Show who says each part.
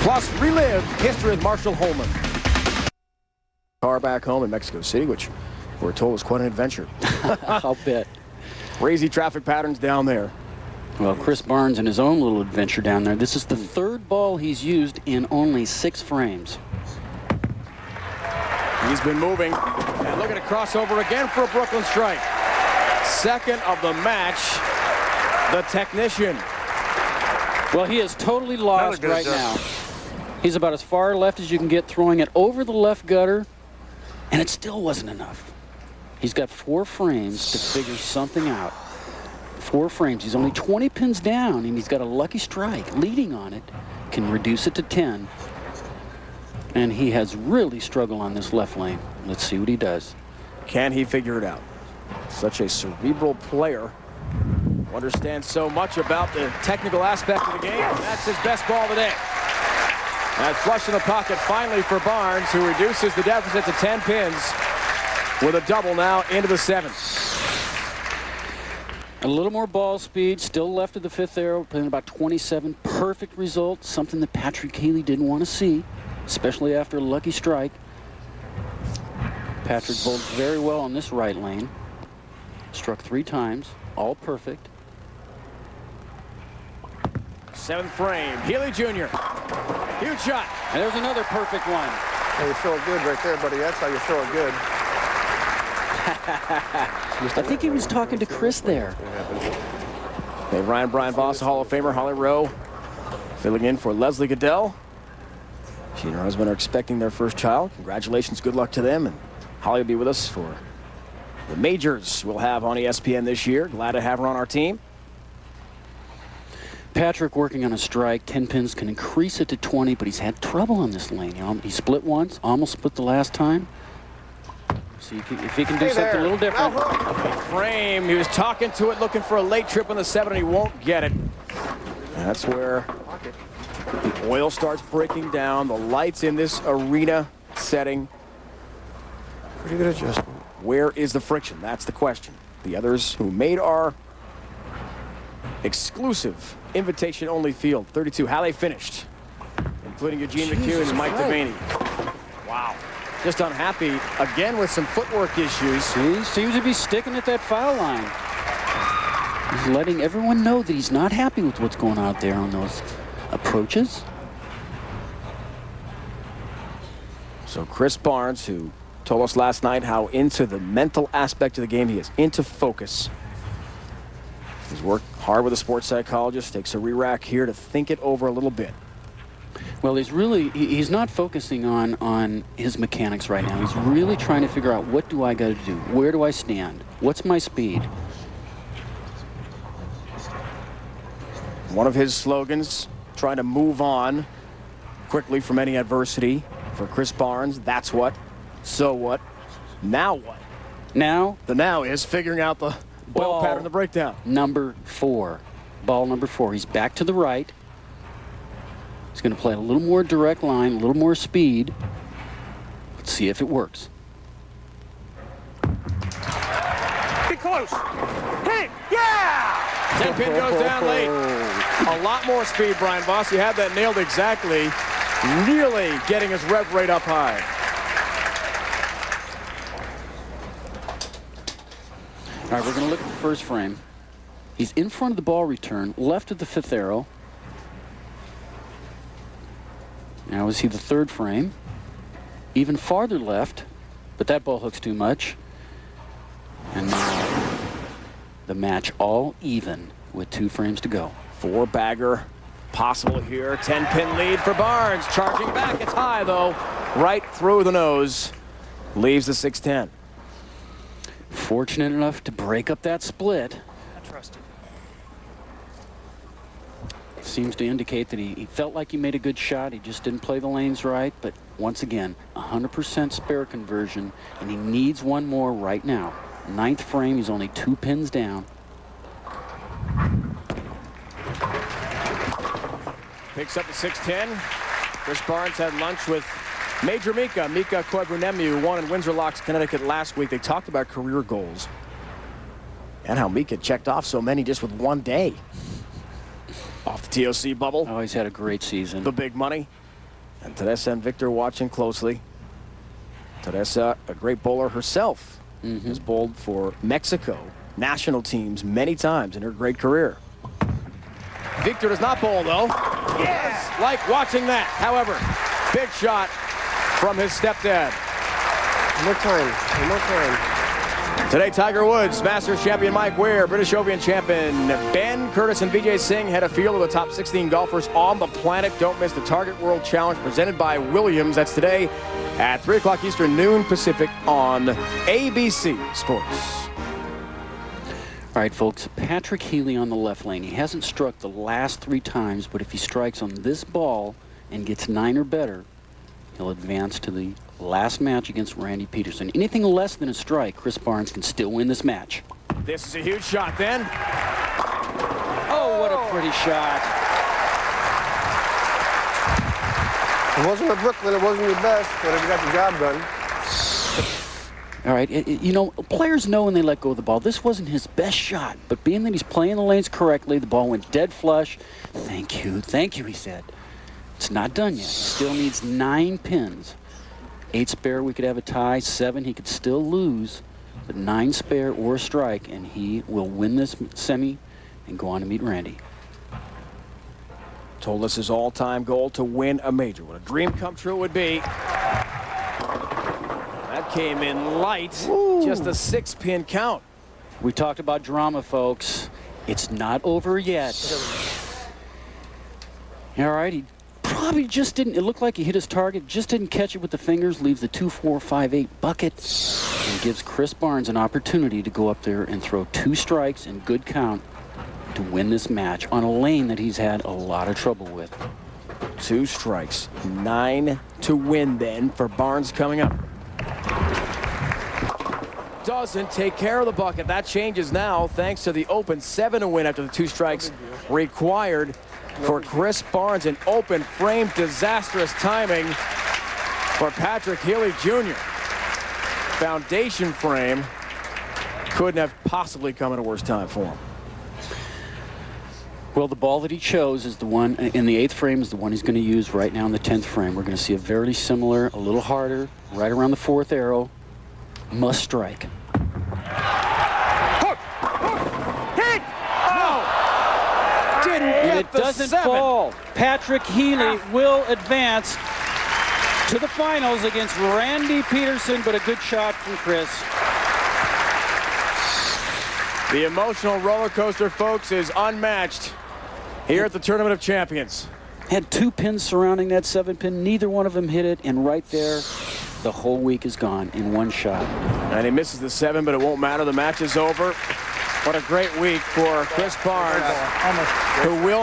Speaker 1: Plus, relive history with Marshall Holman. Car back home in Mexico City, which we're told was quite an adventure.
Speaker 2: I'll bet.
Speaker 1: Crazy traffic patterns down there.
Speaker 2: Well, Chris Barnes in his own little adventure down there. This is the third ball he's used in only 6 frames.
Speaker 1: He's been moving. And looking to cross over again for a Brooklyn strike. Second of the match. The technician.
Speaker 2: Well, he is totally lost right now. He's about as far left as you can get, throwing it over the left gutter, and it still wasn't enough. He's got 4 frames to figure something out. 4 frames. He's only 20 pins down, and he's got a lucky strike. Leading on it can reduce it to 10. And he has really struggled on this left lane. Let's see what he does.
Speaker 1: Can he figure it out? Such a cerebral player. Understands so much about the technical aspect of the game. That's his best ball today. And flush in the pocket finally for Barnes, who reduces the deficit to 10 pins with a double now into the 7th.
Speaker 2: A little more ball speed, still left of the 5th arrow, playing about 27. Perfect result, something that Patrick Healey didn't want to see, especially after a lucky strike. Patrick bowled very well on this right lane. Struck 3 times, all perfect.
Speaker 1: 7th frame, Healey Jr. Huge shot.
Speaker 2: And there's another perfect one.
Speaker 3: Hey, you throw it good right there, buddy. That's how you throw it good.
Speaker 2: I think he was talking to Chris there.
Speaker 1: Hey, Brian Voss, Hall of Famer, Holly Rowe, filling in for Leslie Goodell. She and her husband are expecting their first child. Congratulations, good luck to them. And Holly will be with us for the majors we'll have on ESPN this year. Glad to have her on our team.
Speaker 2: Patrick working on a strike. 10 pins can increase it to 20, but he's had trouble on this lane. He split once, almost split the last time. See if he can do something a little different.
Speaker 1: Frame, he was talking to it, looking for a late trip on the 7, and he won't get it. That's where the oil starts breaking down. The lights in this arena setting.
Speaker 3: Pretty good adjustment.
Speaker 1: Where is the friction? That's the question. The others who made our exclusive invitation-only field, 32, how they finished, including Eugene McHugh and Mike Devaney. Wow. Just unhappy again with some footwork issues.
Speaker 2: He seems to be sticking at that foul line. He's letting everyone know that he's not happy with what's going on out there on those approaches.
Speaker 1: So Chris Barnes, who told us last night how into the mental aspect of the game he is, into focus. He's worked hard with a sports psychologist, takes a re-rack here to think it over a little bit.
Speaker 2: Well, he's not focusing on his mechanics right now. He's really trying to figure out, what do I got to do? Where do I stand? What's my speed?
Speaker 1: One of his slogans, trying to move on quickly from any adversity. For Chris Barnes, that's what, so what, now what?
Speaker 2: Now?
Speaker 1: The now is figuring out the ball pattern, the breakdown.
Speaker 2: Number 4. Ball number 4. He's back to the right. He's going to play a little more direct line, a little more speed. Let's see if it works.
Speaker 3: Get close. Hit it. Yeah!
Speaker 1: 10 pin goes down late. A lot more speed, Brian Voss. You had that nailed exactly. Really getting his rev rate up high.
Speaker 2: All right, we're going to look at the first frame. He's in front of the ball return, left of the 5th arrow. Now is he the 3rd frame? Even farther left, but that ball hooks too much. And now the match all even with 2 frames to go.
Speaker 1: 4-bagger possible here. 10-pin lead for Barnes. Charging back. It's high, though. Right through the nose. Leaves the 6-10.
Speaker 2: Fortunate enough to break up that split. Seems to indicate that he felt like he made a good shot. He just didn't play the lanes right. But once again, 100% spare conversion, and he needs one more right now. 9th frame, he's only 2 pins down.
Speaker 1: Picks up the 6-10. Chris Barnes had lunch with Major Mika Koivuniemi, who won in Windsor Locks, Connecticut last week. They talked about career goals and how Mika checked off so many just with one day off the TOC bubble.
Speaker 2: Oh, he's had a great season.
Speaker 1: The big money. And Teresa and Victor watching closely. Teresa, a great bowler herself, has bowled for Mexico national teams many times in her great career. Victor does not bowl, though. Yes! Like watching that. However, big shot from his stepdad.
Speaker 3: One more time. One more time.
Speaker 1: Today, Tiger Woods, Masters champion Mike Weir, British Open champion Ben Curtis, and Vijay Singh head a field of the top 16 golfers on the planet. Don't miss the Target World Challenge presented by Williams. That's today at 3 o'clock Eastern, noon Pacific on ABC Sports.
Speaker 2: All right, folks, Patrick Healey on the left lane. He hasn't struck the last 3 times, but if he strikes on this ball and gets 9 or better, he'll advance to the last match against Randy Pedersen. Anything less than a strike, Chris Barnes can still win this match.
Speaker 1: This is a huge shot then.
Speaker 2: Oh, what a pretty shot.
Speaker 3: It wasn't a Brooklyn, it wasn't your best, but it got the job done.
Speaker 2: All right, you know, players know when they let go of the ball. This wasn't his best shot, but being that he's playing the lanes correctly, the ball went dead flush. Thank you, he said. It's not done yet. He still needs 9 pins. 8 spare, we could have a tie. 7, he could still lose, but 9 spare or a strike, and he will win this semi and go on to meet Randy.
Speaker 1: Told us his all-time goal to win a major. What a dream come true it would be. That came in light. Ooh. Just a 6-pin count.
Speaker 2: We talked about drama, folks. It's not over yet. All right, he probably just didn't. It looked like he hit his target, just didn't catch it with the fingers, leaves the 2-4-5-8 bucket, and gives Chris Barnes an opportunity to go up there and throw 2 strikes in good count to win this match on a lane that he's had a lot of trouble with.
Speaker 1: 2 strikes, 9 to win then for Barnes coming up. Doesn't take care of the bucket. That changes now thanks to the open 7 to win after the 2 strikes required for Chris Barnes. An open frame, disastrous timing for Patrick Healey Jr. Foundation frame couldn't have possibly come at a worse time for him.
Speaker 2: Well, the ball that he chose is the one in the 8th frame, is the one he's going to use right now in the 10th frame. We're going to see a very similar, a little harder, right around the 4th arrow. Must strike.
Speaker 3: Hook! Hit!
Speaker 1: Oh! Didn't get
Speaker 2: It
Speaker 1: the
Speaker 2: doesn't
Speaker 1: 7.
Speaker 2: fall. Patrick Healey will advance to the finals against Randy Pedersen, but a good shot from Chris.
Speaker 1: The emotional roller coaster, folks, is unmatched here at the Tournament of Champions.
Speaker 2: Had 2 pins surrounding that 7-pin. Neither one of them hit it, and right there, the whole week is gone in one shot.
Speaker 1: And he misses the 7, but it won't matter. The match is over. What a great week for Chris Barnes, who will